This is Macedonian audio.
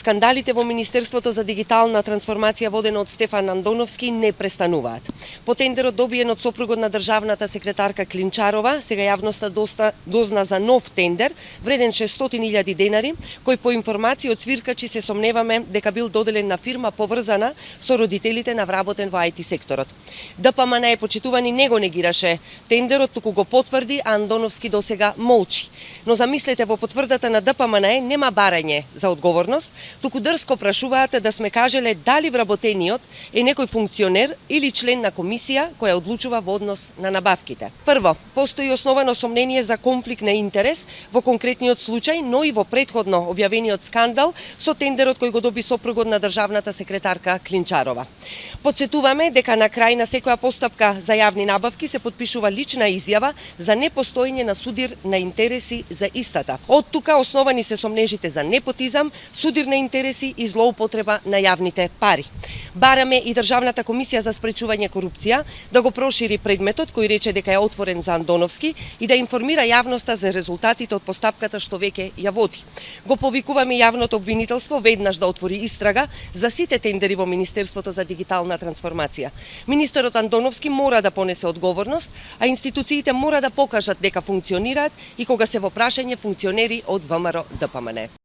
Скандалите во Министерството за дигитална трансформација водено од Стефан Андоновски не престануваат. По тендерот добиен од сопругот на државната секретарка Клинчарова, сега јавноста дозна за нов тендер вреден 600.000 денари, кој по информации од свиркачи се сомневаме дека бил доделен на фирма поврзана со родителите на вработен во IT секторот. ДПМН почитувани не го негираше тендерот, туку го потврди, а Андоновски досега молчи. Но замислете, во потврдата на ДПМН нема барање за одговорност, туку дрско прашуваат да сме кажеле дали вработениот е некој функционер или член на комисија која одлучува во однос на набавките. Прво, постои основано сомнение за конфликт на интерес во конкретниот случај, но и во претходно објавениот скандал со тендерот кој го доби сопругот на државната секретарка Клинчарова. Подсетуваме дека на крај на секоја постапка за јавни набавки се потпишува лична изјава за непостоење на судир на интереси за истата. Од тука основани се сомнежите за непотизам, судир на интереси и злоупотреба на јавните пари. Бараме и Државната комисија за спречување корупција да го прошири предметот кој рече дека е отворен за Андоновски и да информира јавноста за резултатите од постапката што веќе ја води. Го повикуваме јавното обвинителство веднаш да отвори истрага за сите тендери во Министерството за дигитална трансформација. Министерот Андоновски мора да понесе одговорност, а институциите мора да покажат дека функционираат и кога се во прашање функционери од ВМРО ДПМН.